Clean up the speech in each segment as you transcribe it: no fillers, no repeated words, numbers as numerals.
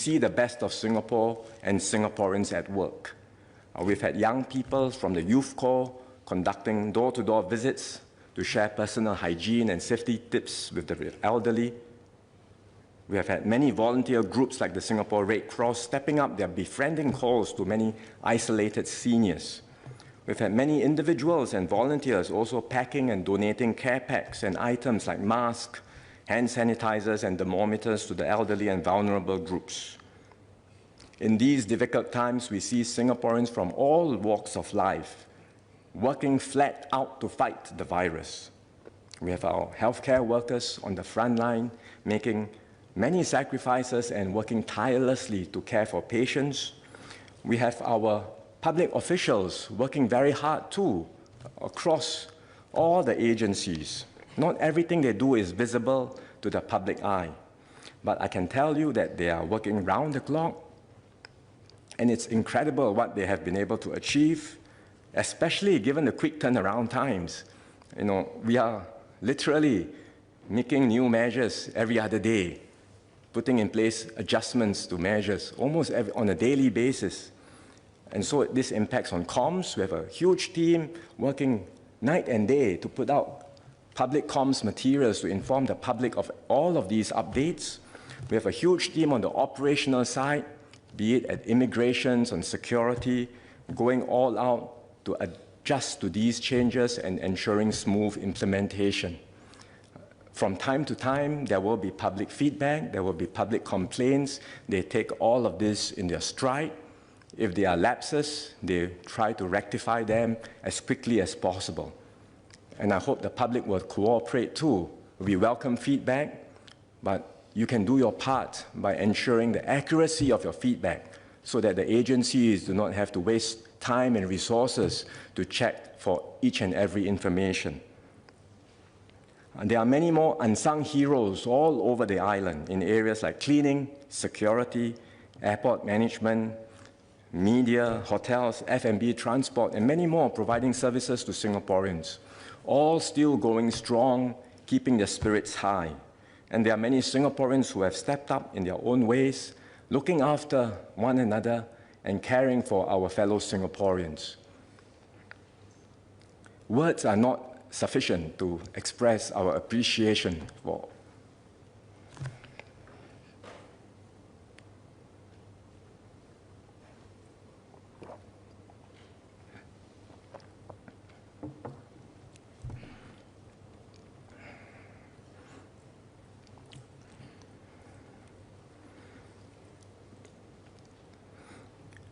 see the best of Singapore and Singaporeans at work. We've had young people from the Youth Corps conducting door-to-door visits to share personal hygiene and safety tips with the elderly. We have had many volunteer groups like the Singapore Red Cross stepping up their befriending calls to many isolated seniors. We've had many individuals and volunteers also packing and donating care packs and items like masks, hand sanitizers, and thermometers to the elderly and vulnerable groups. In these difficult times, we see Singaporeans from all walks of life working flat out to fight the virus. We have our healthcare workers on the front line making many sacrifices and working tirelessly to care for patients. We have our public officials working very hard too across all the agencies. Not everything they do is visible to the public eye, but I can tell you that they are working round the clock, and it's incredible what they have been able to achieve, especially given the quick turnaround times. We are literally making new measures every other day, putting in place adjustments to measures almost on a daily basis. And so this impacts on comms. We have a huge team working night and day to put out public comms materials to inform the public of all of these updates. We have a huge team on the operational side, be it at immigrations and security, going all out to adjust to these changes and ensuring smooth implementation. From time to time, there will be public feedback, there will be public complaints. They take all of this in their stride. If there are lapses, they try to rectify them as quickly as possible. And I hope the public will cooperate too. We welcome feedback, but you can do your part by ensuring the accuracy of your feedback so that the agencies do not have to waste time and resources to check for each and every information. And there are many more unsung heroes all over the island in areas like cleaning, security, airport management, media, hotels, F&B, transport, and many more providing services to Singaporeans, all still going strong, keeping their spirits high. And there are many Singaporeans who have stepped up in their own ways, looking after one another and caring for our fellow Singaporeans. Words are not sufficient to express our appreciation for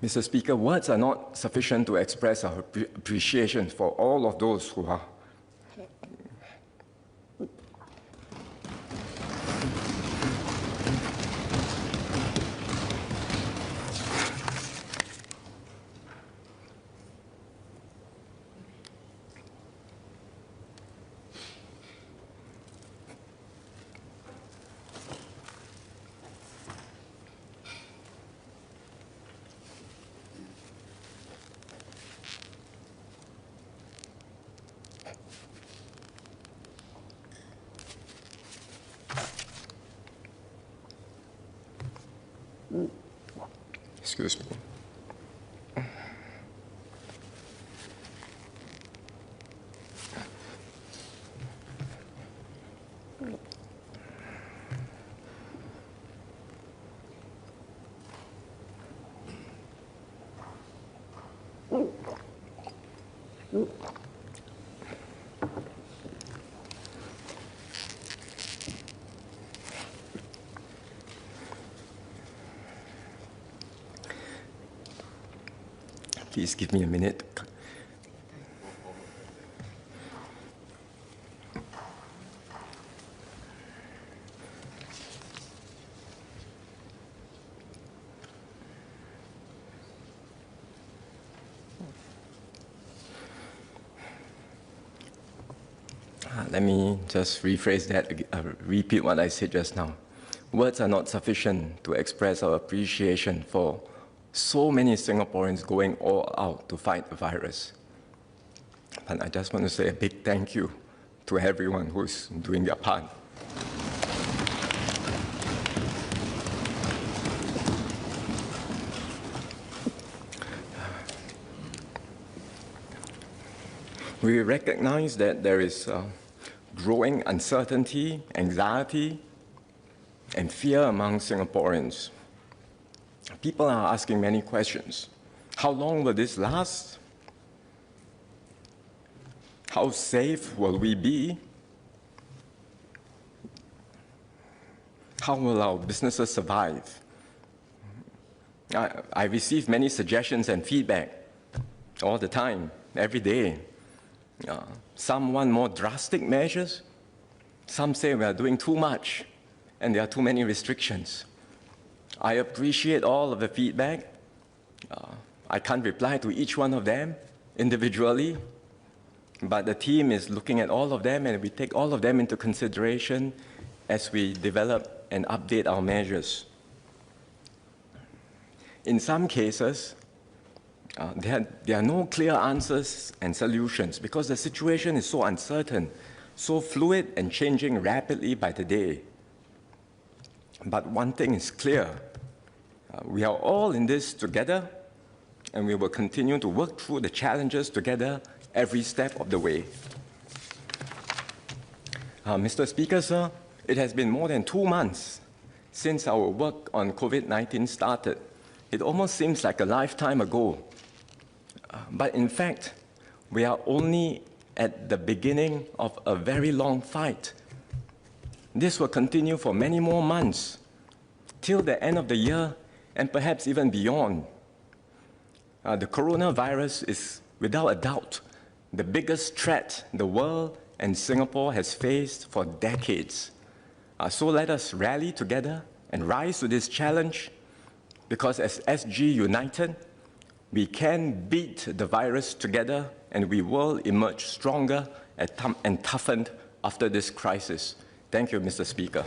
Mr. Speaker, words are not sufficient to express our appreciation for all of those who are Excuse me. Please give me a minute. Let me just rephrase that, repeat what I said just now. Words are not sufficient to express our appreciation for so many Singaporeans going all out to fight the virus. But I just want to say a big thank you to everyone who's doing their part. We recognize that there is growing uncertainty, anxiety, and fear among Singaporeans. People are asking many questions. How long will this last? How safe will we be? How will our businesses survive? I receive many suggestions and feedback all the time, every day. Some want more drastic measures. Some say we are doing too much and there are too many restrictions. I appreciate all of the feedback. I can't reply to each one of them individually, but the team is looking at all of them and we take all of them into consideration as we develop and update our measures. In some cases, there are no clear answers and solutions because the situation is so uncertain, so fluid and changing rapidly by the day. But one thing is clear. We are all in this together and we will continue to work through the challenges together every step of the way. Mr. Speaker, sir, it has been more than 2 months since our work on COVID-19 started. It almost seems like a lifetime ago. But in fact, we are only at the beginning of a very long fight. This will continue for many more months, till the end of the year and perhaps even beyond. The coronavirus is, without a doubt, the biggest threat the world and Singapore has faced for decades. So let us rally together and rise to this challenge, because as SG United, we can beat the virus together and we will emerge stronger and toughened after this crisis. Thank you, Mr. Speaker.